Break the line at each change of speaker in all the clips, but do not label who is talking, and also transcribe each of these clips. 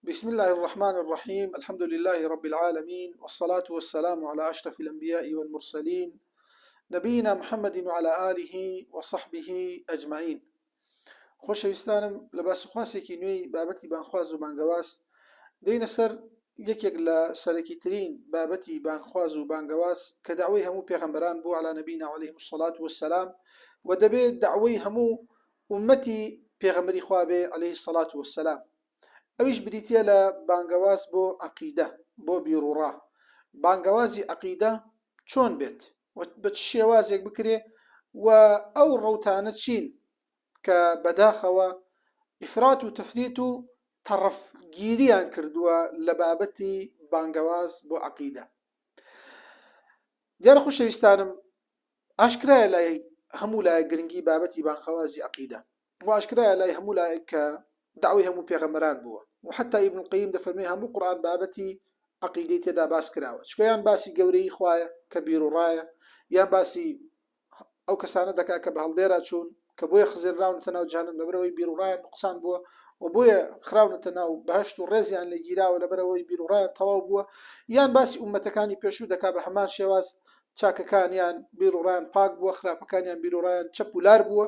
بسم الله الرحمن الرحيم. الحمد لله رب العالمين، والصلاة والسلام على أشرف الأنبياء والمرسلين نبينا محمد وعلى آله وصحبه أجمعين. خۆشەویستانم لە باسوخواسێکی نوێی بابەتی بانخواز و بانگەواز دەینە سەر یەکێک لە سەرەکیترین بابەتی بانخواز و بانگەواز کە داوای هەموو پێغەمبەران بوو على نبينا عليه الصلاة والسلام و دەبێت داوای هەموو ئومەتی پێغەمبەری خوا بێ عليه الصلاة والسلام. ئەویش بریتە لە بانگەواز بۆ عەقیدە، بۆ بیرروڕا. بانگەوازی عەقیدە چۆن بێت و بە چ شێوازێک بکرێ و ئەو ڕەوتانە چین کە بەداخەوە ئیفرات و تەفریت و تەڕەفگیریان کردووە لە بابەتی بانگەواز بۆ عەقیدە. دیارە خۆشەویستانم، ئاشکرایە لای هەموو لایە گرنگی بابەتی بانگەوازی عەقیدە و ئاشکرایە لای هەموو لایەک کە دعوی هەموو پێغەمبەران بووە و حتا ئیبن القەیم دەفەرمێ هەموو قورئان بابەتی عەقیدەی تێدا باس کراوە، چکە یان باسی گەورەی خوایە کە بیرروڕایە، یان باسی ئەو کەسانە دەکا کە بە هەڵدێرا چوون کە بۆیە خزێنراونەتە ناو جەهەنەم لەبەرەوەی بیرروڕایان نوقسان بووە و بۆیە خراونەتە ناو بەهەشت و ڕێزیان لێگیراوە لەبەرەوەی بیرروڕایان تەواو بووە، یان باسی ئومەتەکانی پێشوو دەکا بە هەمان شێواز چاکەکانیان بیرروڕایان پاک بووە، خراپەکانیان بیرروڕایان چەپ و لار بووە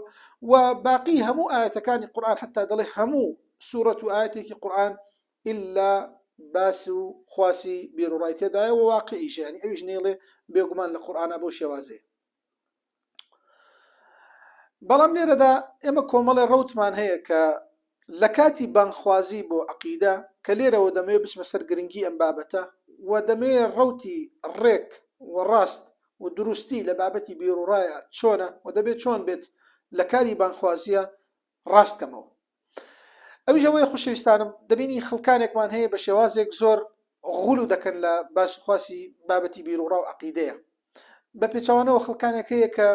و باقی هەموو ئاەتەکانی قورئان حتا دەڵێ هەموو سوورەت و ئاەتێکی قورئان ئیلا باس و خواسی بیرروڕای تێدایە و واقعیش، یعنی ئەویش نێڵێ بێگومان لە قورئانە بۆ شێوازەیە. بەڵام لێرەدا ئێمە کۆمەڵی ڕەوتمان هەیە کە لە کاتی بانخوازی بۆ عەقیدە کە لێرەوە دەمەوێت بچمە سەر گرنگی ئەم بابەتە و دەمەوێت ڕەوتی ڕێک و ڕاست و دروستی لە بابەتی بیرروڕایە چۆنە و دەبێت چۆن بێت لە کاری بانخوازیە ڕاستکەمەوە. ئەویش ئەوەیە خۆشەویستانم، دەبینی خەڵکانێکمان هەیە بە شێوازێک زۆر غوڵ دەکەن لە باسوخواسی بابەتی بیرروڕا و عەقیدەیە. بە پێچەوانەوە خەڵکانێک هەیە کە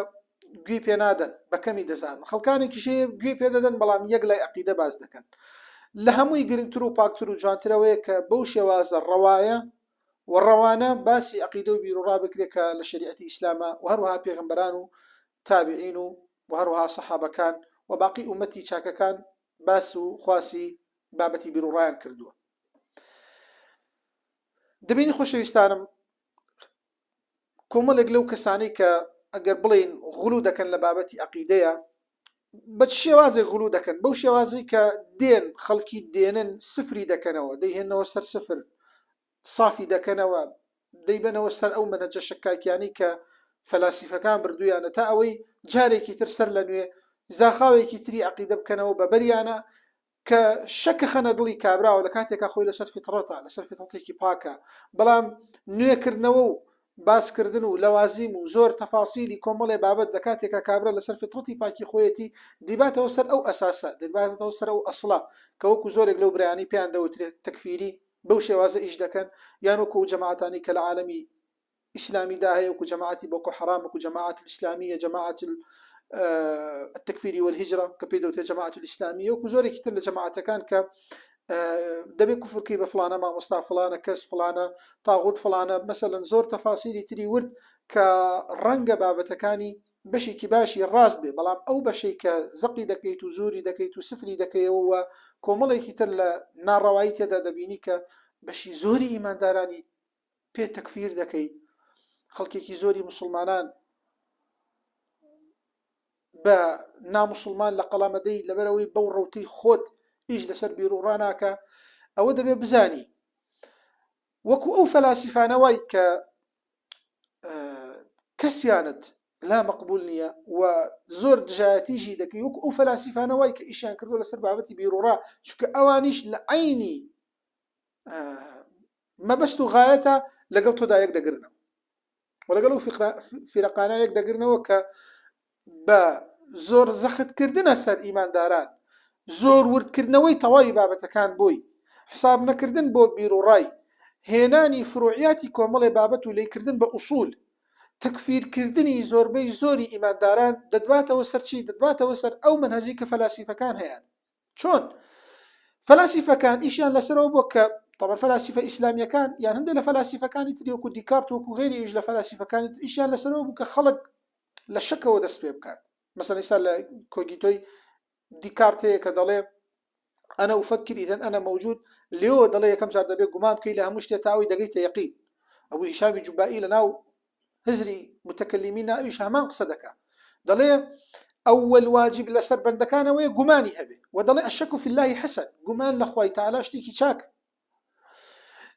گوێی پێ نادەن، بەکەمی دەزانن، خەڵکانێکیش هەیە گوێی پێ دەدەن بەڵام یەک لای عەقیدە باس دەکەن. لە هەمووی گرنگتر و پاکتر و جوانترەوەیە کە بەو شێوازە ڕەوایە و ڕەوانە باسی عەقیدە و بیرروڕا بکرێت کە لە شەریعەتی ئیسلامە و هەروەها پێغەمبەران و تابعین و هەروەها سەحابەکان و باقی ئومەتی چاکەکان باس و خواسی بابەتی بیرروڕایان کردووە. دەبینی خۆشەویستانم، کۆمەڵێک لەو کەسانەی کە ئەگەر بڵین غوڵ دەکەن لە بابەتی عەقیدەیە، بە شێوازێک غوڵ دەکەن، بەو شێوازەی کە دێن خەڵکی دێنن سفری دەکەنەوە، دەیهێنەوە سەر سفر، سافی دەکەنەوە، دەیبەنەوە سەر ئەو مەنهەجە شەکاکیانی کە فەلاسیفەکان بردوویانە تا ئەوەی جارێکی تر سەر لە نوێ زاخاوێکی تری عەقیدە بکەنەوە بە بەریانە کە شەکە خەنە دڵی کابراوە لە کاتێکا خۆی لەسەر فیتڕەتە، لەسەر فیتڕەتێکی پاکە، بەڵام نوێکردنەوە و باسکردن و لەوازیم و زۆر تەفاسیلی کۆمەڵێ بابەت لە کاتێکا کابرا لەسەر فیتڕەتی پاکی خۆیەتی دیباتەوە سەر ئەو ئەساسە، دیباتەوە سەر ئەو ئەسڵە کە وەکو زۆرێک لەو برایانی پێیان دەوترێت تەکفیری، بەو شێوازە ئیش دەکەن، یان وەکو جەماعەتانی کە لە عالەمی ئیسلامیدا هەیە وەکو جەماعەتی بۆکۆ حەرام، وەکو جەماعەت الئیسلامیە، جەماعەت التەکفیری والهیجرە کە پێی دەوترێت جەماعەت الئیسلامیە، وەکو زۆرێکی تر لە جەماعەتەکان کە دەبێت کوفرکەی بە فلانە مامۆستا فلانە کەس فلانە تاغوت فلانە مەسەلەن زۆر تەفاسیری تری ورد کە ڕەنگە بابەتەکانی بەشێکی باشی ڕاست بێ، بەڵام ئەو بەشەی کە زەقی دەکەیت و زوری دەکەیت و سفری دەکەیەوە و کۆمەڵێکی تر لە ناڕەوایی تێدا دەبینی کە بەشی زۆری ئیماندارانی پێ تەکفیر دەکەیت، خەڵکێکی زۆری مسلمانان بە نامسلمان لە قەڵامەدەی لەبەرەوەی بەو ڕەوتەی خۆت ئیش لەسەر بیرروڕا ناکە. ئەوە دەبێت بزانی وەکو ئەو فەلاسیفانەوەی کە کەسیانت لا مەقبول نییە و زۆر دژایەتیژی دەکەی، وەکو ئەو فەلاسیفانەوەی کە ئیشیان کردو لەسەر بابەتی بیرروڕا، چونکە ئەوانیش لە عەینی مەبەست و غایەتە لەگەڵ تۆدا یەک دەگرنەوە و لەگەڵ ئەو فیرەقانە یەک دەگرنەوە کە بە زۆر زەختکردنە سەر ئیمانداران، زۆر وردکردنەوەی تەواوی بابەتەکان بۆی حساب نەکردن بۆ بیرروڕای، هێنانی فروعیاتی کۆمەڵێ بابەت و لێکردن بە ئوسوول، تەکفیرکردنی زۆربەی زۆری ئیمانداران دەدواتەوە سەر چی؟ دەدواتەوە سەر ئەو مەنهەجی کە فەلاسیفەکان هەیەن. چۆن فەلاسیفەکان ئیشیان لەسەرەوە بۆ کە طبعا فەلاسیفە ئیسلامیەکان یان هەندێک لە فەلاسیفەکانی تری وەکو دیکارت وەکو غێری ئیش لە فەلاسیفەکانی ئیشیان لەسەرەوە بوو کە خەڵک لە شەکەوە دەست پێ بکات. مەسەڵەن ئێستا لە کۆگیتۆی دیکارت هەیە کە دەڵێ أنا أفكر إذن أنا موجود ليو دلي كم صار دبي قمام كي لها مشتى تاوي دقيت يقين أو هشام جبائي لناو هزري متكلمين إيش همان قصدك دلي أول واجب لسر بندكان ويا قماني هبه ودلي الشك في الله حسن قمان لأخوي تعالى اشتيكي شاك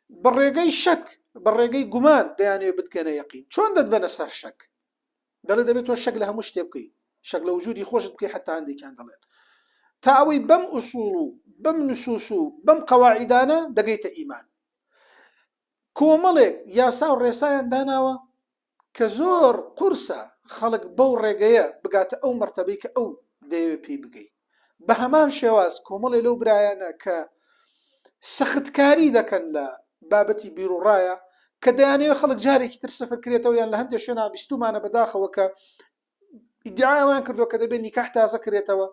بريقي شك بريقي قمان يعني بدكنا يقين شلون دد بنا سر شك دلي دبيت والشك لها مشتى بقي شك لوجودي خوش بقي حتى عندي كان دلي تاوي بم أصوله بم نصوصه بم قواعدانا دقيت إيمان كوملك يا ساور رسايان داناوا كزور قرصة خلق بو رقيا بقات أو مرتبيك أو دي بي بقي بهمان شواز كوملي لو برايانا ك سخت كاري دا كان لا بابتي بيرو رايا كدياني خلق جاري كتر سفر كريتو يان لهندي شونا بستو معنا بداخل وكا ادعاء وان كردو كده بين نكاح تازا كريتو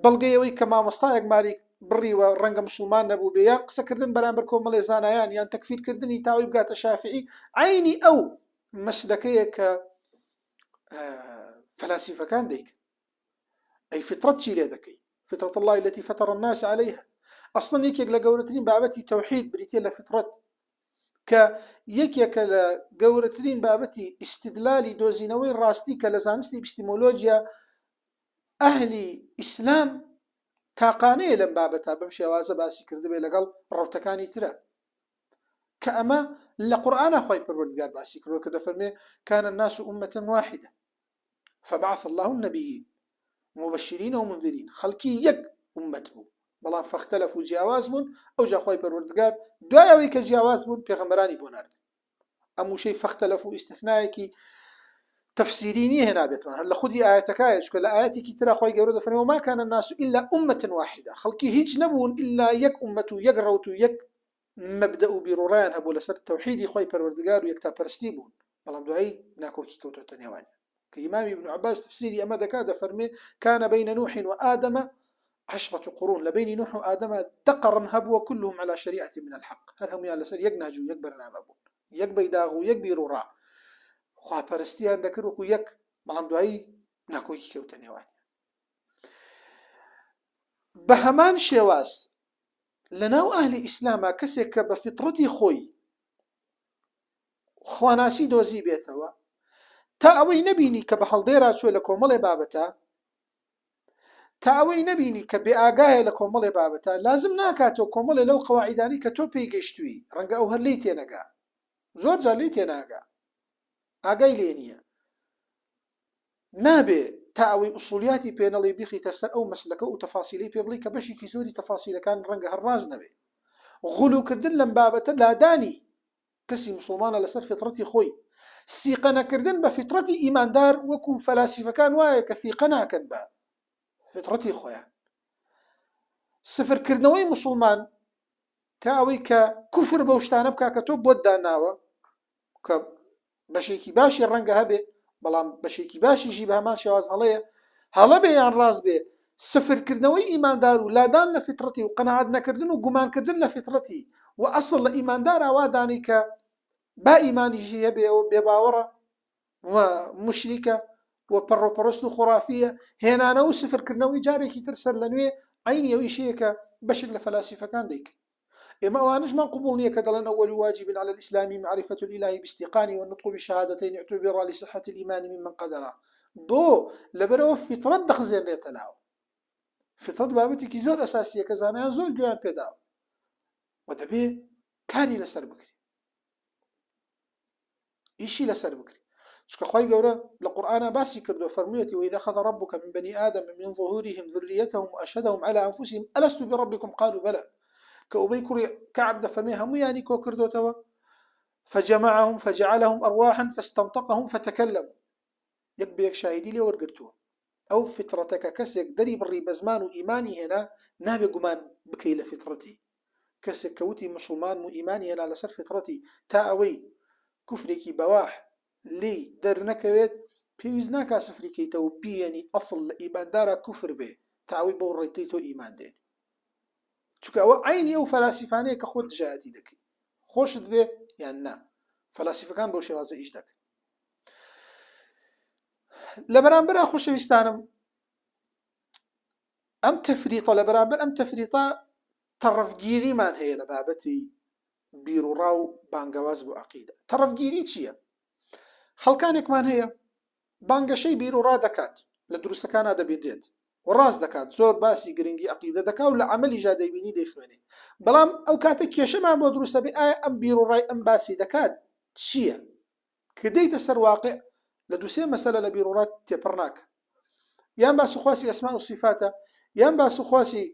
بەڵگەیەوەی کە مامۆستایەک ماری بڕیوە ڕەنگە مسلمان نەبوو بێ یان قسەکردن بەرامبەر کۆمەڵێ زانایان یان تەکفیرکردنی تاوی بگاتە شافعی عینی ئەو مەسلەکەیە کە فەلاسیفەکان دەیکەن ئەی فطرەت چی لێ دەکەی فطرة الله التي فطر الناس عليها أصلا یەکێک لە گەورەترین بابەتی تەوحید بریتێ لە فطرەت کە یەکێکە لە گەورەترین بابەتی ئیستدلالی دۆزینەوەی ڕاستی کە لە زانستی ئیپیستیمۆلۆجیا ئەهلی ئیسلام تاقانەیە لەم بابەتە بەم شێوازە باسی کردبێ لەگەڵ ڕەوتەکانی ترە کە ئەمە لە قورئانە خۆی پەروەردگار باسی کردووە کە دەفەرمێ كان الناس أمة واحدة فبعث الله النبيين مبشرين ومنذرين خەڵکی یەک ئومەت بوو بەڵام فاختلفوا جیاواز بوون ئەو جا خۆی پەروەردگار دوایەوەی کە جیاواز بوون پێغەمبەرانی بۆ نارد ئەم وشەی فاختلفوا ئیستثنایەکی تفسيريني هنا بيتمان هلا خدي آياتك آياتك لآياتك ترى خوي جورد فنو ما كان الناس إلا أمة واحدة خلقي هيج نبون إلا يك أمة يك روت يك مبدأ بروران أبو لسر التوحيد خوي پروردگار ويكتا پرستيبون بلام دعي ناكو كي كوتو تنيواني كإمام ابن عباس تفسيري أما دكاد فرمي كان بين نوح وآدم 10 قرون لبين نوح وآدم تقرن هبوا كلهم على شريعة من الحق هل هم يا لسر يك نهجو يك برنامبون يك بيداغو يك بيرورا خوا پەرستیان دەکرد وەکو یەک بەڵام دوایی ناکۆکی کەوتە نێوانی بە هەمان شێواز لەناو ئەهلی ئیسلامە کەسێک کە بە فیتڕەتی خۆی خواناسی دۆزی بێتەوە تا ئەوەی نەبینی کە بە هەڵدێرا چوە لە کۆمەڵێ بابەتە تا ئەوەی نەبینی کە بێ ئاگایە لە کۆمەڵێ بابەتە لازم ناکاتەوە کۆمەڵێ لەو قەواعیدانی کە تۆ پێی گەیشتووی ڕەنگە ئەو هەر لێی تێنەگا زۆر جار لێی تێناگا ئاگای لێ نییە نابێ تا ئەوەی ئوسوڵیاتی پێنەڵی بیخیتە سەر ئەو مەسلەکە و تەفاسیلەی پێ بڵی کە بەشێکی زۆری تەفاسیلەکان ڕەنگە هەر ڕاز نەبێ غولوکردن لەم بابەتە لادانی کەسی مسلمانە لەسەر فیتڕەتی خۆی سیقە نەکردن بە فیتڕەتی ئیماندار وەکو فەلاسیفەکان وایە کە سیقە ناکەن بە فیتڕەتی خۆیان سفرکردنەوەی مسلمان تا ئەوەی کە کوفر بەو شتانە بکا کە تۆ بۆت داناوە کە بەشێکی باشی ڕەنگە هەبێ بەڵام بەشێکی باشیشی بە هەمان شێواز هەڵە بێ یان ڕاست بێ سفرکردنەوەی ئیماندار و لادان لە فیتڕەتی و قەناعەت نەکردن و گومانکردن لە فیتڕەتی و ئەسڵ لە ئیماندار ئاوا دانی کە با ئیمانیشی هەبێ و بێباوەڕە و مشریکە و پەڕۆپەرست و خۆرافیە هێنانە و سفرکردنەوەی جارێکی تر سەر لە نوێ عینی ئەوی شەیە کە بەشێک لە فەلاسیفەکان دەیکەن إما وانجمان قبول نية كدلن أول واجب على الإسلام معرفة الإله باستيقان والنطق بالشهادتين اعتبر لصحة الإيمان ممن قدر بو لبرو فطرة دخزين ريتناو فطرة بابتي كي زور أساسية كزانيان زور جوان بيداو ودبي كاري لسر بكري إيشي لسر بكري شكا خواهي قورا لقرآن باسي كردو فرميتي وإذا أخذ ربك من بني آدم من ظهورهم ذريتهم وأشهدهم على أنفسهم ألست بربكم قالوا بلى كأبي كري كعب دفنيها مياني كوكردو توا فجمعهم فجعلهم أرواحا فاستنطقهم فتكلموا يكبيك شاهدي لي ورقرتوه أو فطرتك كسيك دري بري بزمان وإيماني هنا نابي قمان بكي لفطرتي كسيك كوتي مسلمان مو إيماني هنا لسر فطرتي تاوي كفريكي بواح لي درنكويت بيوزناكا سفريكي تو بياني أصل إيمان دارا كفر به تاوي بوريتيتو إيمان دين چونکە ئەوە عینی ئەو فەلاسیفانەیە کە خۆت دژایەتی دەکەی خۆشت بێ یان نا فەلاسیفەکان بەو شێوازە ئیش دەکەن لە بەرامبەرە خۆشەویستانم ئەم تەفریقە لە بەرامبەر ئەم تەفریقە تەڕەفگیریمان هەیە لە بابەتی بیر و ڕاو بانگەواز بۆ عەقیدە. تەڕەفگیری چییە؟ خەڵکانێکمان هەیە بانگەشەی بیر و ڕا دەکات لە دروستەکانە دەبێت و ڕاست دەکات، زۆر باسی گرنگی عەقیدە دەکات و لە عەمەلی جا دەیبینی دەیخوێنێ، بەڵام ئەو کاتە کێشەمان بۆ دروستە بێ ئایا ئەم بیر و ڕای ئەم باسی دەکات چییە؟ کە دەیتە سەر واقع لە دووسێ مەسەلە لە بیر و ڕا تێپەڕ ناکە، یان باس خواسی ئەسما و صفاتە، یان باس خواسی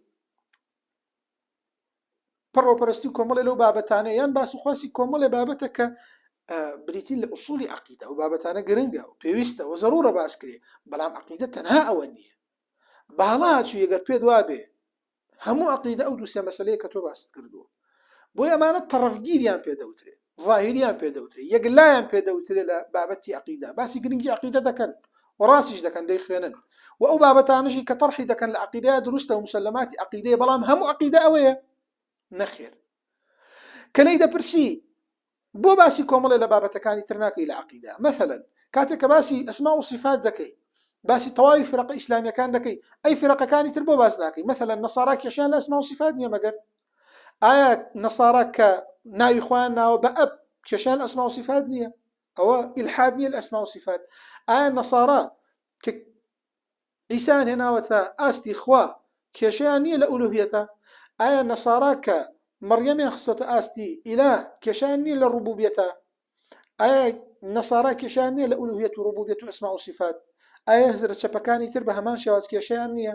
پەڕۆپەرستی و کۆمەڵێ لەو بابەتانە، یان باس خواسی کۆمەڵێ بابەتە کە بریتین لە ئوسولی عەقیدە و بابەتانە گرنگە و پێویستە و زەڕوورە باسکرێ، بەڵام عەقیدە تەنها ئەوە نییە. باڵا چوو ئەگەر پێت وابێ هەموو عەقیدە ئەو دووسێ مەسەلەیە کە تۆ باست کردووە، بۆی ئەمانە تەڕەفگیریان پێدەوترێ، ظاهریان پێدەوترێ، یەکلایان پێدەوترێ لە بابەتی عەقیدە، باسی گرنگی عەقیدە دەکەن و ڕاستیش دەکەن دەیخوێنن و ئەو بابەتانەشی کە تەڕحی دەکەن لە عەقیدەیە دروستە و مسەلەماتی عەقیدەیە، بەڵام هەموو عەقیدە ئەوەیە نەخێر. کە لەی دەپرسی بۆ باسی کۆمەڵێ لە بابەتەکانی تر ناکەی لە عەقیدە، مەثەڵەن کاتێک کە باسی ئەسما و صفات دەکەی، باسی تەواوی فرقە ئیسلامیەکان دەکەی، ئەی فرقەکانی تر بۆ باس ناکەی؟ مەثەڵەن نەسارا کێشیان لە ئەسما و صفات نییە مەگەر؟ ئایا نەسارا کە ناوی خۆیان ناوە بە ئەب کێشیان لە ئەسما و صفات نییە؟ ئەوە ئیلحاد نییە لە ئەسما و صفات. ئایا نەسارا کە عیسایان هێناوەتە ئاستی خوا کێشیان نییە لە ئولوهیەتە؟ ئایا نەسارا کە مەڕیەمیان خستۆتە ئاستی ئیلا کێشیان نییە لە ڕوبوبیەتە؟ ئایا نەسارا کێشیان نییە لە ئولوهیەت و ڕوبوبیەت و ئەسما و صفات؟ ئایا هزرە چەپەکانی تر بە هەمان شێواز کێشیان نییە؟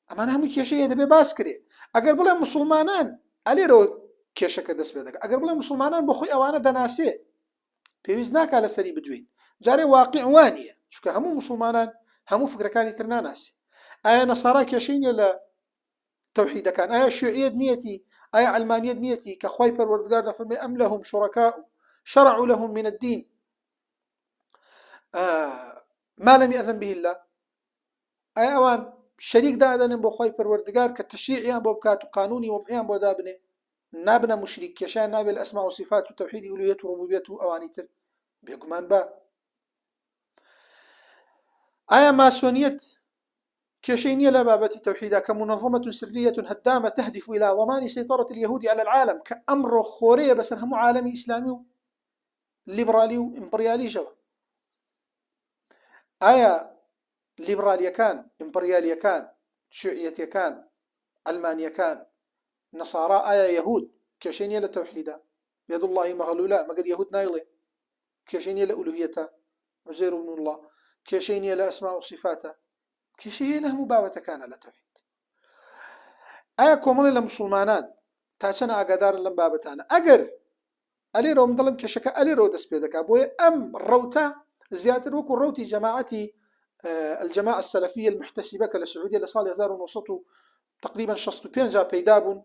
ئەمان هەموو کێشەیە دەبێ باس کرێ. ئەگەر بڵێ مسلمانان ئەلێرەوە کێشەکە دەست پێ دەکات، ئەگەر بڵێ مسلمانان بۆ خۆی ئەوانە دەناسێ پێویست ناکات لەسەری بدوین، جارێ واقع وانیە، چونکە هەموو مسلمانان هەموو فکرەکانی تر ناناسی. ئایا نەسارا کێشەی نییە لە تەوحیدەکان؟ ئایا شیوعیەت نیەتی؟ ئایا علمانیەت نیەتی کە خوای پەروەردگار دەفەرمێ ئەم لەهم شوڕەکاء شرعوا لهم من الدين ما لم يأذن به الله؟ ئایا ئەوان شەریک دادەنن بۆ خوای پەروەردگار کە تەشریعیان بۆ بکات و قانونی وەضعیان بۆ دابنێ، نابنە مشریک، کێشیان نابێت لە ئەسما و صفات و تەوحیدی ئولوهیەت و ڕوبوبیەت و ئەوانی تر؟ بێگومان بە. ئایا ماسۆنیەت كشيء لا بابة التوحيد كمنظمة سرية هدامة تهدف إلى ضمان سيطرة اليهود على العالم كأمر خورية بس هم عالمي إسلامي ليبرالي وإمبريالي جوا؟ آية ليبرالية كان إمبريالية كان شيوعية كان علمانية كان نصارى آية يهود كشيء لا توحيدا يد الله مغلولة ما قد يهود نايلة كشيء لا ألوهيته عزير بن الله كشيء لا أسماء وصفاته كشيء له مبابة كان لا توحيد. آية كومل لمسلمانان تاسنا أقدار لم بابتانا أجر ألي رو مظلم كشكا ألي رو دسبيدك أبوي أم روتا زيادة وكو روتي جماعتي الجماعة السلفية المحتسبة كالسعودية لصالح 1900 تقريبا 65 جا بيدابون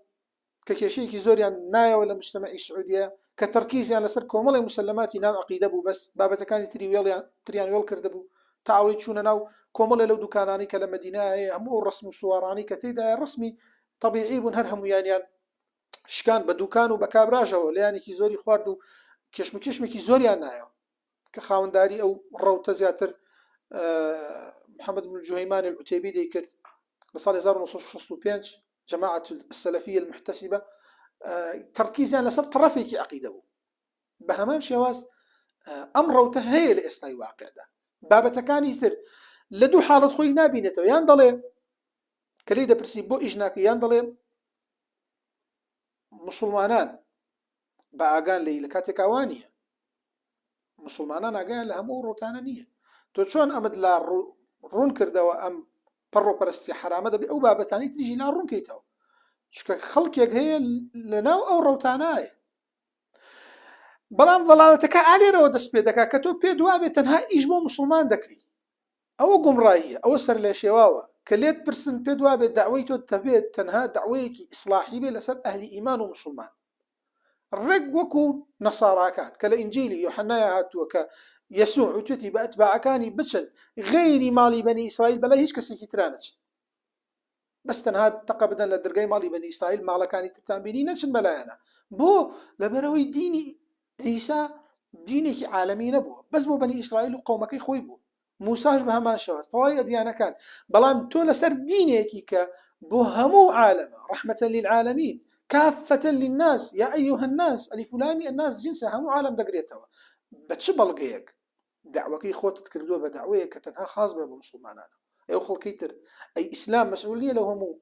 كشيء كزوريان نايا ولا مجتمع السعودية كتركيز يعني لسر كومل مسلماتي ناو عقيدة بو بس بابتا كان تريان يول كردبو تعويض شون ناو كومل لو دكاناني كلا مدينة همو الرسم الصوراني كتيدا رسمي طبيعي بنهرهم يعني شكان بدوكان وبكابراجة ولياني كي زوري خواردو كشمي كي زوري نايو كخاونداري أو روتا زياتر محمد بن الجهيماني العتيبي دي كرت بصالي 1965 جماعة السلفية المحتسبة تركيز يعني لسر طرفي كي عقيدة بهمان شواز أمر روتا هي لإسناي واقع ده بابتكاني ثر لدو حالة خوي نابينته يان ضلي كليدا برسي بو إجناكي يان ضلي مسلمانان باقان لي لكاتك أوانية مسلمانان أقان لهم روتانا نية تو شون أمد لا رون كردوا أم برو برستي حرامة دبي أو بابتاني تريجي لا رون كيتاو شكا خلق هي لناو أو روتاناي بلام ضلالتك علي رو دس بيدك كتو بيدوا تنها إجمو مسلمان دكي أو قمراهية أو سر لشواوة كليت برسن بيدوا بدعويته تبيت تنها دعويك إصلاحي بي لسر أهل إيمان ومسلمان الرق وكو نصارى كان كلا إنجيلي يوحنا هاتوا كيسوع وتوتي بأتباع كاني بتشن غير مالي بني إسرائيل بلا هيش كسي كترانش بس تنها تقبدا لدرجي مالي بني إسرائيل مالا كاني تتابيني نشن بلا أنا بو لبروي ديني عيسى دينك عالمي نبوه بس بو بني إسرائيل وقومك خوي بو موساش بە هەمان شێواز تەواوی ئەدیانەکان بەڵام تۆ لەسەر دینێکی کە بۆ هەموو عالەمە ڕەحمەتە للعالەمین كافة للناس يا أيها الناس ألف لام الناس جنسها هم عالم دقريتها بتش بلقيك دعوة خوت تكردوها بدعوة كتنها خاص بمسلمان أي خلق كتر أي إسلام مسؤولية لو هم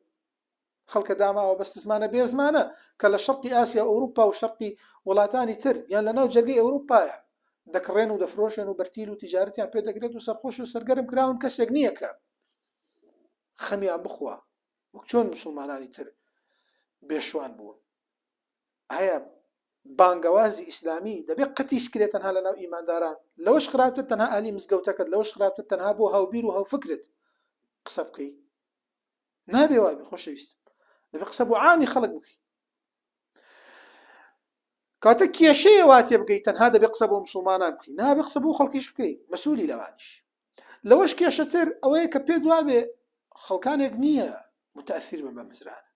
خلق داما وبس زمانه بزمانه كلا شرق آسيا أوروبا وشرق ولاتاني تر يعني لنا جرقي أوروبا دكرين ودفروشن وبرتيل وتجارتي عم بيدا قريت وسرخوش وسرقرم كراون كس يقنيك خميا بخوا وكشون مسلماناني تر بێشوان بوون هەیە بانگەوازی ئیسلامی دەبێت قەتیس کرێت تەنها لەناو ئیمانداران لەوەش خراپتر تەنها ئالی مزگەوتەکەت لەوەش خراپتر تەنها بۆ هاوبیر و هاوفکرت قسە بکەی نابێ وابی خۆشەویستم دەبێت قسە بۆ عامی خەڵک بکەی کاتە کێشەیە واتێ بگەی تەنها دەبێت قسە بۆ مسلمانان بکەی نابێ قسە بۆ خەڵکیش بکەی مەسئولی لەوانیش لەوەش کێشەتر ئەوەیە کە پێت وابێ خەڵکانێک نییە متأثر بن بە مزران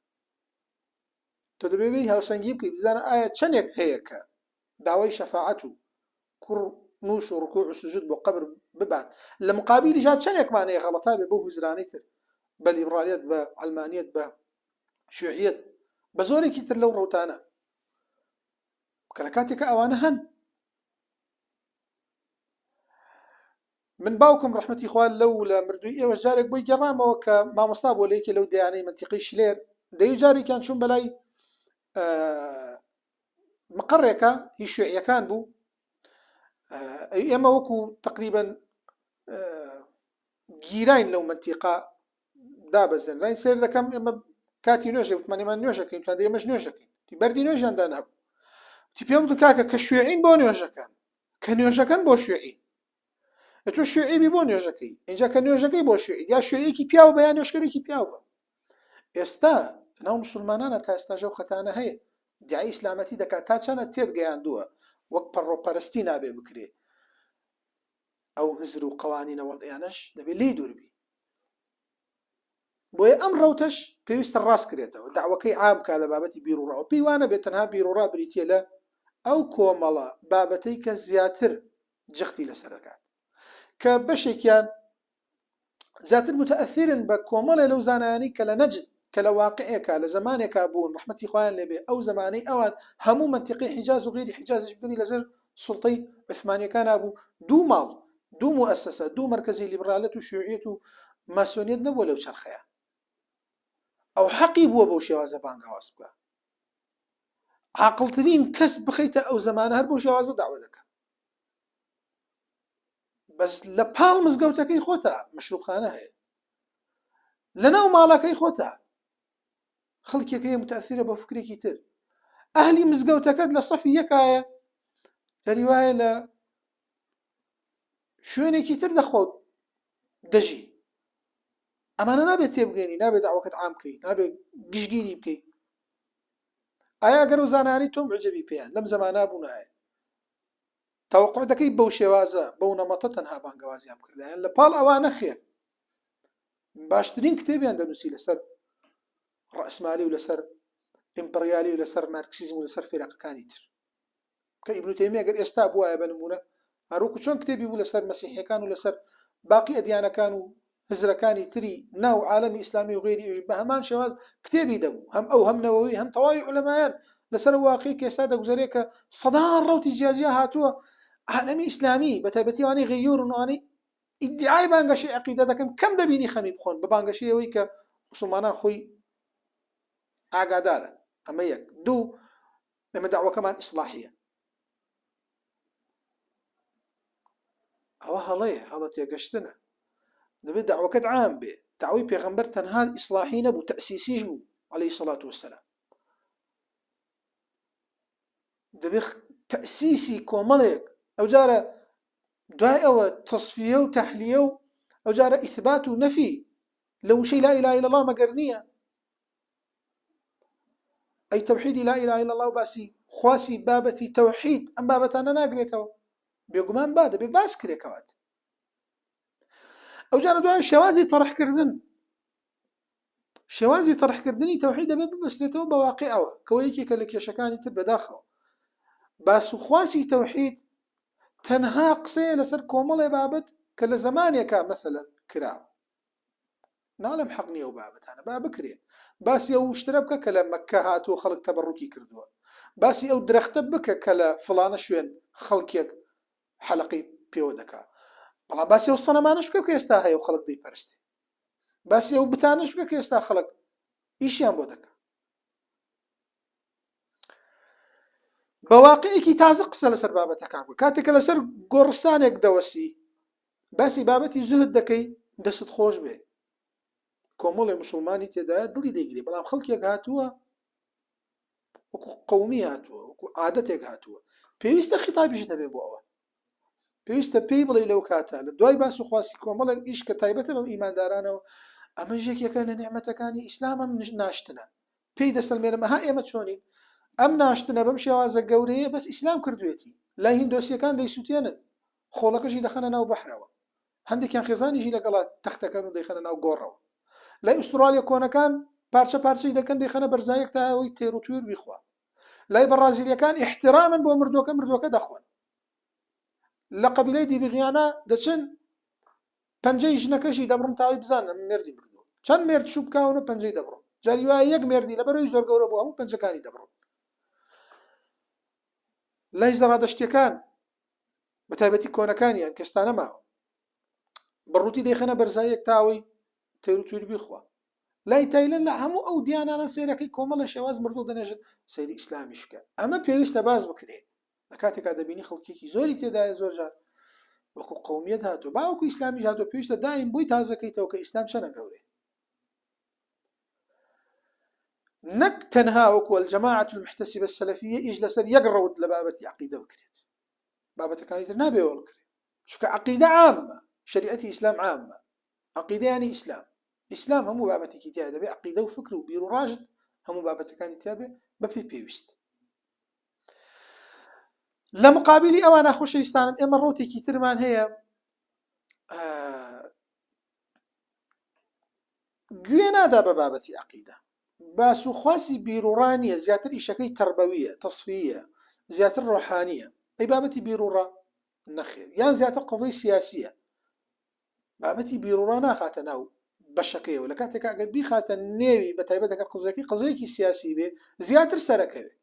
تۆ دەبێت هاوسەنگی بکەی بزانە ئایا چەندێک هەیە کە داوای شەفاعەت و کوڕ نووش و ڕکوع و سوجود بۆ قەبر ببات لە مقابلی جا چەندێکمان هەیە غەڵەتا بێ بۆ هوزرانەی تر بە لیبرالیەت بە ئەڵمانیەت بە شیوعیەت بە زۆرێکی تر لەو ڕەوتانە کە لە کاتێکە ئەوانە هەن من باوکم ڕەحمەتی خوا لەو لە مردووی ئێوە جارێک بۆی گەڕامەوە کە مامۆستا بۆ لەیەکێ لەو دەیانەی منتیقی شلێر دەی جارێکیان چوون بەلای مقڕێکە هی شوێعیەکان بوو ئێمە وەکو تقریبا گیراین لەو منتیقا دابەزن ڕای سێر دەکەم ئێمە کاتی نوێژێ وتمانێمان نوێژەکەین تا ئێمەش نوێژەکەین تی بەردی نوێژیاندا نەبوو تی پێم وتو کاکە کە شوێعین بۆ نوێژەکەن کە نوێژەکەن بۆ شوێعین تۆ شوێعیبی بۆ نوێژەکەی اینجا کە نوێژەکەی بۆ شوێعی یا شوێعیەکی پیاو بە یان نوێژکەرێکی پیاو بە ئێستا ناو مسلمانانە تا ئێستاژە و خەتانە هەیە دیای ئیسلامەتی دەکات تا چەنە تێت گەیاندووە وەک پەڕۆپەرستی نابێ بکرێ ئەو هزر و قەوانینە وەڵعیانەش دەبێت لێی دووربی بۆیە ئەم ڕەوتەش پێویستە ڕاست کرێتەوە داوەکەی عام کا لە بابەتی بیرروڕاوە پێی وانە بێت تەنها بیرروڕا بریتە لە ئەو کۆمەڵە بابەتەی کە زیاتر جەختی لەسەر دەکات کە بەشێکیان زیاتر متأثرن بە کۆمەڵێ لەو زانایانی کە لە نەجد کە لە واقعێکە لە زمانێکا بوون ڕەحمەتی خوایان لێبێ ئەو زمانەی ئەوان هەموو منتیقی حیجاز و غیری حیجازش بنی لەسەر سوڵتەی عوثمانیەکان بوو دوو ماڵ دوو مؤسسە دوو مرکزی لیبرالەت و شیوعیەت و ماسۆنیەت نەبووە لەو چەرخەیە ئەو حەقی بووە بەو شێوازە بانگاواز بکە عاقڵترین کەس بخەیتە ئەو زمانە هەر بۆ شێوازە داوا دەکات بەس لە پاڵ مزگەوتەکەی خۆتە مەشروبخانە هەیە لەناو ماڵەکەی خۆتە خەڵکێکەیە متأثرە بە فکرێکی تر ئەهلی مزگەوتەکەت لە سەفی یەکایە لەری وایە لە شوێنێکی تر دەخۆت دەژی ئەمانە نابێت تێبگەێنی نابێت داوەکەت عام بکەی نابێت گشتگیری بکەی ئایا گەر و زانانی تۆم عجەبی پێیان لەم زەمانە بوو نایە تەوەقع دەکەی بەو شێوازە بەو نەمەتە تەنها بانگەوازیان کردیان لە پاڵ ئەوانە خێر باشترین کتێبیان دەنووسی لەسەر ڕەسمالی و لەسەر ئیمپریالی و لەسەر مارکسیزم و لەسەر فێرەقەکانی تر کە ئیبن تەیمیە گەر ئێستا بووایە بە نمونە هەروکو چۆن کتێبی بوو لەسەر مەسیحیەکان و لەسەر باقی ئەدیانەکان و هزرەکانی تری ناو عالەمی ئیسلامی و غێری ئێژ بە هەمان شێواز کتێبی دەبوو هەم ئەو هەم نەوەوی هەم تەواوی عولەمایان لەسەر واقعی کە ئێستا دەگوزارێت کە سەدان ڕەوتی جیازیە هاتووە عالەمی ئیسلامی بە تایبەتی وانەی غەیور و نوانەی ئیدعای بانگەشی عەقیدە دەکەن کەم دەبینی خەمی بخۆن بە بانگەشی ئەوەی کە مسلمانان خۆی ئاگادارن ئەمە یەک دوو ئێمە داوەکەمان ئیسلاحیە ئەوە هەڵەیە هەڵە تێگەشتنە دەبێت داوەکەت عام بێ داوای پێغەمبەر تەنها ئیسلاحی نەبوو تەسیسیش بوو عەلەیهی سەڵات وەسەلام دەبێت تەسیسی کۆمەڵێک ئەو جارە دوای ئەوە تەصفیە و تەحلیە و ئەو جارە ئیثبات و نەفی لە وشەی لا ئیلاهە ئیلەڵڵاه مەگەر نییە ئەی تەوحیدی لا ئیلاهە ئیلەڵڵاه و باسی خواسی بابەتی تەوحید ئەم بابەتانە ناگرێتەوە بێگومان با دەبێت باس کرێکەوەت ئەو جارە دوای شێوازی تەڕحکردنی تەوحید دەبێت ببەستێتەوە بە واقعەوە کەوە یەکێکە لە کێشەکانی تر بەداخەوە باس و خواسی تەوحید تەنها قسەیە لەسەر کۆمەڵێ بابەت کە لە زمانێکە مەثەلەن کراوە ناڵم حەق نییە و بابەتانە با بکرێ باسی ئەو شترە بکە کە لە مەککە هاتووە خەڵک تەبەڕوکی کردووە باسی ئەو درەختە بکە کە لە فڵانە شوێن خەڵکێک حەلەقەی پێوە دەکا بەڵام باسی ئەو سەنەمانش بکە کە ئێستا هەیە و خەڵک دەیپەرستی باسی ئەو بتانش بکە کە ئێستا خەڵک ئیشیان بۆ دەکا بەواقعێکی تازە قسە لەسەر بابەتەکان بوو کاتێکە لەسەر گۆڕستانێک دەوەسی باسی بابەتی زوهد دەکەی دەست خۆش بێ کۆمەڵی موسڵمانی تێدایە دڵی دەیگری بەڵام خەڵکێک هاتووە وەکو قەومی هاتووە وەکو عادەتێک هاتووە پێویستە خیتابیش دەبێ بۆ ئەوە پێویستە پێی بڵێ لەو کاتە لە دوای باس و خواستی کۆمەڵێک ئیش کە تایبەتە بەم ئیماندارانەوە ئەمە ژێکێکە لە نعمەتەکانی ئیسلام ئەم ناشتنە پێی دەسەلمێنم ها ئێمە چۆنین ئەم ناشتنە بەم شێوازە گەورەیە بەس ئیسلام کردوێتی لای هیندۆسیەکان دەیسووتێنن خۆڵەکەشی دەخەنە ناو بەحرەوە هەندێکیان خێزانیشی لەگەڵات تەختەکەن و دەیخەنە ناو گۆڕەوە لای ئوسترالیا کۆنەکان پارچە پارچەی دەکەن دەیخەنە بەرزایەک تا ئەوەی تێر و توێر بیخوا لای بەرازیلیەکان احترامن بۆ مردووەکە دەخۆن لە قەبیلەی دیبغیانە دەچن پەنجەی ژنەکەشی دەبڕم تاوی بزانن مێردی مردووە چەند مێرد چوو بکاونە پەنجەی دەبڕن جاری وایە یەک مێردی لەبەرەوەی زۆر گەورە بوو هەموو پەنجەکانی دەبڕن لای زەڕادەشتیەکان بە تایبەتی کۆنەکانیان کەستانە ماوە بەڕووتی دەیخەنە بەرزایەک تاوەی تێر و توێر بیخوا لای تایلەن لە هەموو ئەو دیانانە سیرەکەی کۆمەڵە شێواز مردوو دەنێژن سەیری ئیسلامیش بکە ئەمە پێویستە باز بکرێت لە کاتێکا دەبینی خەڵکێکی زۆری تێدایە زۆر جار وەکو قەومیەت هاتووە باوەکو ئیسلامیش هاتووە پێویستە دایم بۆی تازەکەیتەوە کە ئیسلام چەنە گەورەیە نەک تەنها وەکو الجەماعەت المحتەسیبە السەلەفیە ئیش لەسەر یەک ڕەوت لە بابەتی عەقیدە بکرێت بابەتەکانی تر نابێ وەڵ کرێت چونکە عەقیدە عامە شریعەتی ئیسلام عامە عەقیدە یانی ئیسلام ئیسلام هەموو بابەتێکی تیا دەبێ عەقیدە و فکر و بیر و ڕاژت هەموو بابەتەکانی تیا بێ بەپێی پێویست لە مقابلی ئەوانە خۆشەویستانم ئێمە ڕۆتێکی ترمان هەیە گوێ نادا بە بابەتی عەقیدە باس و خواسی بیرروڕانیە زیاتر ئیشەکەی تەربەویە تەصفیە زیاتر ڕۆحانیە ئەی بابەتی بیرروڕا نەخێر یان زیاتر قەڵی سیاسیە بابەتی بیرروڕا ناخاتە ناو بەشەکەیەوە لە کاتێک ئەگەر بیخاتە نێوی بە تایبەت ئەگەر قزەیەکی سیاسی بێ زیاتر سەرەکەوێ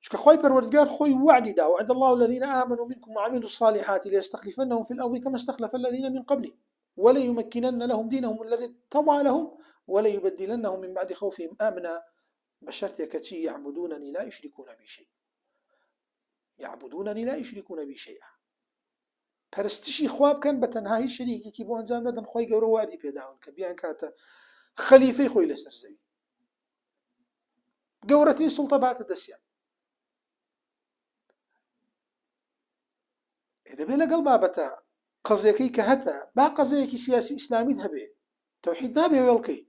چونکە خۆی پەروەردگار خۆی وعدی دا وعد الله الذين آمنوا منكم وعملوا الصالحات ليستخلفنهم في الأرض كما استخلف الذين من قبلهم وليمكنن لهم دينهم الذي ارتضى لهم وليبدلنهم من بعد خوفهم آمنا بشرط كتشي يعبدونني لا يشركون بي شيء يعبدونني لا يشركون بي شيئا پرستشی خواب کەن بە تەنهایی شەریکێکی بۆ ئەنجام بدەن خۆی گەورە وادی پێداون کە بیان کاتە خەلیفەی خۆی لەسەر زەوی گەورەترین سوڵتە باتە دەستیان دەبێت لەگەڵ بابەتە قەزەکەی کە هەتە با قەزەیەکی سیاسی ئیسلامیت هەبێ تەوحید نابێ وێڵکەی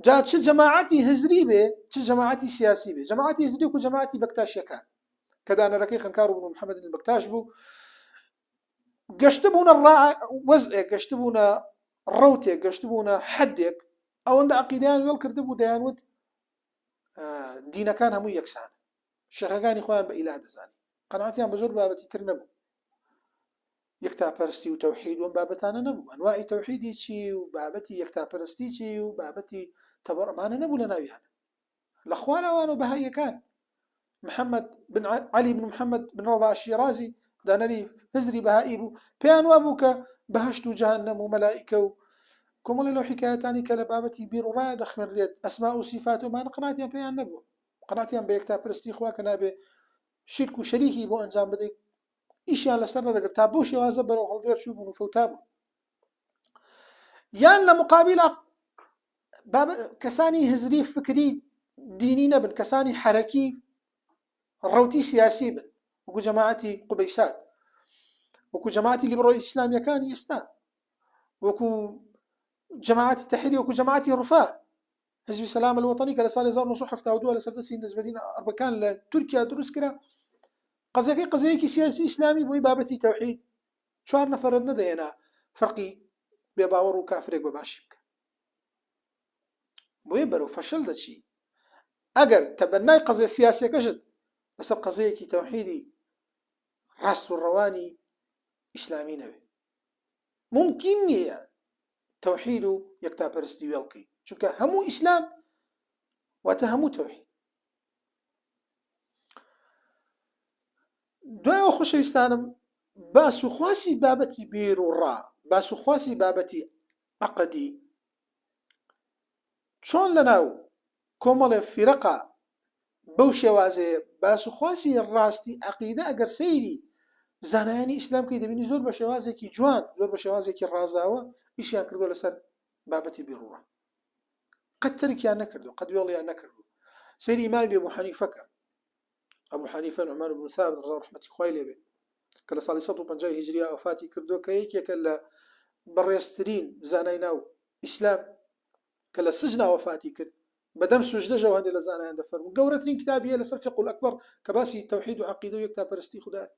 جا چ جەماعەتی هزری بێ چ جەماعەتی سیاسی بێ جەماعەتی هزری و جەماعەتی بەکتاشیەکان کە دانەرەکەی خەنکار و بن محەممەد بەکتاش بوو گەشتبوونە وەزئێک گەشتبوونە ڕەوتێک گەشتبوونە حەدێک ئەوەندە عەقیدەیان وێڵ کردبوو دەیانوت دینەکان هەموو یەکسان شێخەکانی خۆیان بە ئیلا دەزانی قەناعەتیان بە زۆر بابەتی تر نەبوو یەکتاپەرستی و تەوحید وەم بابەتانە نەبوو ئەنواعی تەوحیدی چی و بابەتی یەکتاپەرستی چی و بابەتی تەبەڕمانە نەبوو لە ناویان لە خوانەوان و بەهاییەکان محەممەد بن عەلی بن محەممەد بن ڕەضا الشیرازی دانەری هزری بەهایی بوو پێیان وابوو کە بەهەشت و جەهەنەم و مەلائیکە و کۆمەڵی لەو حکایەتانی کە لە بابەتی بیر و ڕایە دەخوێنرێت ئەسما و سیفات ومان قەناعەتیان پێیان نەبووە قەناعەتیان بە یەکتاپەرستی خوا کە نابێ شرک و شەریکی بۆ ئەنجام بدەیت ئیشیان لەسەر نەدەگرت تا بۆ شێوازە بەرەو هەڵدێر چوو بوون و فەوتا بوون یان لە مقابلە کەسانی هزری فکری دینی نەبن کەسانی حەرەکی ڕەوتی سیاسی بن وەکو جەماعەتی قوبەیسات وەکو جەماعەتی لیبرۆی ئیسلامیەکانی ئێستا وەکو جەماعەتی تەحریری وەکو جەماعەتی ڕوفا حزبی سەلام الوەتەنی کە لە ساڵی 1972 لەسەر دەستی نەجمەدین ئەربەکان لە تورکیا دروست کرا قەزەیەکی سیاسی ئیسلامی بۆی بابەتی تەوحید 4 نەفەرت نەدەێنا فەرقی بێباوەڕ و کافرێک بەباشی بکە بۆیە بەرەو فەشل دەچی ئەگەر تەبەنای قەزە سیاسیەکەشت لەسەر قەزەیەکی تەوحیدی ڕاست و ڕەوانی ئیسلامی نەبێ ممکن نییە تەوحید و یەکتاپەرستی وێڵ بکەی چونکە هەموو ئیسلام واتە هەموو تەوحید. دوایەوە خۆشەویستانم باس و خواسی بابەتی بیر و ڕا باس و خواسی بابەتی عەقەدی چۆن لەناو کۆمەڵێ فیرەقا بەو شێوازەیە باس و خواسی ڕاستی عەقیدە ئەگەر سەیری زانایانی ئیسلام کەی دەبینی زۆر بە شێوازێکی جوان زۆر بە شێوازێکی ڕازاوە ئیشیان کردو لەسەر بابەتی بیر و ڕا قەت تەرکیان نەکردو قەت وێڵیان نەکردو. سەیری ئیمامی ئەبوو حەنیفەکە ئەبوو حەنیفە نوعمان بن ثابت ڕضا و ڕەحمەتی خوای لێبێ کە لە ساڵی 150 هیجریا وفاتی کردو کە یەکێکە لە بەڕێزترین زانای ناو ئیسلام کە لە سجنا وفاتی کرد بەدەم سوژدەژەوە هەندێک لە زانایان دەفەرموون گەورەترین کتابیە لەسەر فقه الأکبەر کە باسی تەوحید و عەقیدە و یەکتاپەرستی خودایە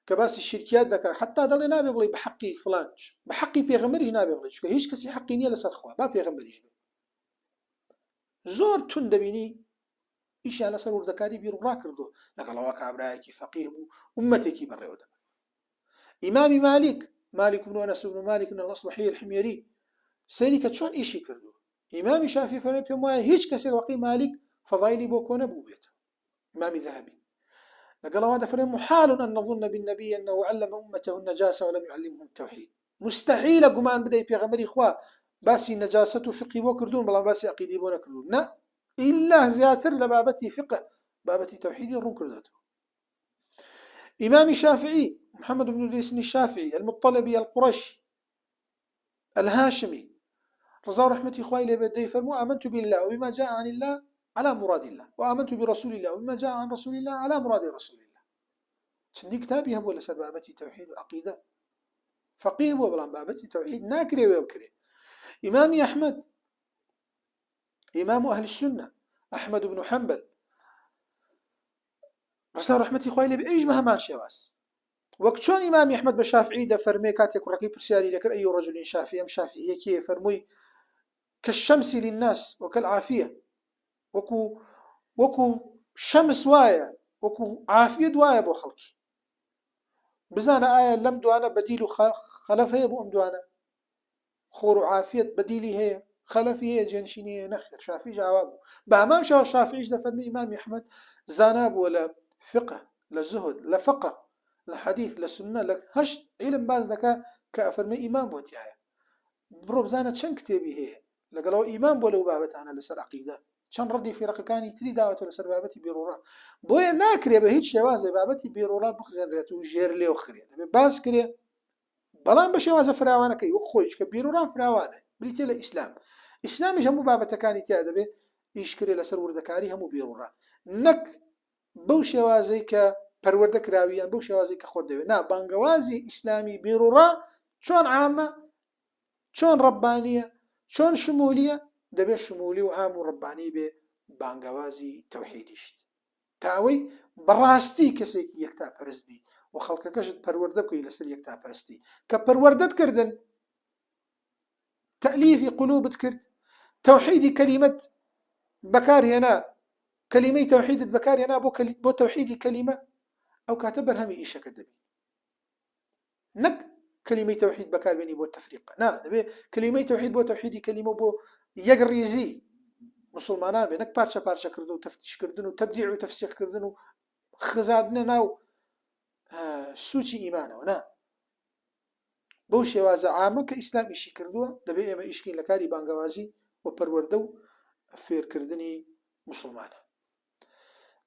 کە باسی شرکیات دەکات حتا دەڵێ نابێ بڵێ بە حەقی فڵان بە حەقی پێغەمبەریش نابێ بڵێ چونکە هیچ کەسی حەقی نییە لەسەر خوا با پێغەمبەریش بێ. زۆر تون دەبینی ئیشیان لەسەر وردەکاری بیر و ڕا کردو لەگەڵەوە کابرایەکی فەقیه بوو ئومەتێکی بەڕێوە دەبێت. ئیمامی مالک بن ئەنەس بن مالک بن الأصبحي الحميري سەیری کە چۆن ئیشی کردو. ئیمامی شافعی فەرمووی پێم وایە هیچ کەسێک وەقی مالک فەضایلی بۆ کۆ نەبوو بێت. ئیمامی ذهبی لەگەڵەوە دەفەرمێ محال أن نظن بالنبي أنه علم أمته النجاسة ولم يعلمهم التوحيد مستحيل گومان بدەی پێغەمبەری خوا باسی نەجاسەت و فقی بۆ کردوون بەڵام باسی عەقیدەی بۆ نەکردوون نا إلا زیاتر لە بابەتی فقه بابەتی تەوحیدی ڕوون کردوێتەوە. إمام شافعي محمد بن إدريس الشافعي المطلبي القرشي الهاشمي رضا ورحمة إخوائي لبدي فرموا آمنت بالله وبما جاء عن الله على مراد الله وآمنت برسول الله وبما جاء عن رسول الله على مراد رسول الله. تندي كتابي هم ولا سبابتي توحيد وعقيدة فقيه وبلان بابتي توحيد ناكري ويبكري. إمامي أحمد إمام أهل السنة أحمد بن حنبل رسول رحمتي خويلي بأيج مهمان شواس وكشون إمام أحمد بشافعي ده فرمي كاتيك رقيب برسالي لكن أي رجل شافعي أم شافعي كي فرمي كالشمس للناس وكالعافية وكو شمس وايا وكو عافية دوايا بو خلقي بزانا آية لم دوانا بديل خلف هي بو أم دوانا خور عافية بديلي هي خلفي هي جنشيني هي نخر شافعي جوابه بهمان شو الشافعي ده فرمي إمام أحمد زاناب ولا فقه لزهد لفقه لحديث لسنة لك هشت علم باز دكا كأفرمي إمام بوتيايا برو بزانة شن كتابي هي لقلو إمام بولو بابتانا لسر عقيدة شن ردي في رقكاني تري دعوته لسر بابتي بيرورا بويا ناكري بهيج شوازي بابتي بيرورا بخزن ريتو جير لي وخري باز كري بلان بشوازة فراوانا كي وخويش كبيرورا فراوانا بليتي لإسلام إسلامي جمو بابتكاني تيادبه يشكري لسر وردكاري همو بيرورا نك بەو شێوازەی کە پەروەردە کراویان بەو شێوازەی کە خۆت دەوێت نا بانگەوازی ئیسلامی بیرڕا چۆن عامە چۆن ڕەبانیە چۆن شمولیە دەبێت شمولی و عام و ڕەبانی بێ بانگەوازی تەوحیدیشت تاوەی بەڕاستی کەسێکی یەکتا پەرست بی و خەڵکەکەشت پەروەردە بکەی لەسەر یەکتا پەرستی کە پەروەردەت کردن تەلیفی قولوبت کرد تەوحیدی کەلیمەت بەکارهێنا كلمة توحيد بكار أنا بو توحيد كلمة أو كاتب هم إيشك الدبي نك كلمة توحيد بكار بيني بو التفريق نا كلمة توحيد بو توحيد كلمة بو يقريزي مسلمانان بينك بارشة كردو تفتيش كردنو تبديع وتفسيق كردنو خزادنا ناو سوچي إيمانه ونا بوشي وازا عامة كإسلام إيشي كردوه دبي إما إيشكين لكاري بانغوازي وبروردو فير كردني مسلمانه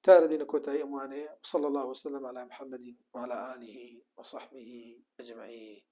تاردين كوتاي أموانه صلى الله وسلم على محمد وعلى آله وصحبه أجمعين.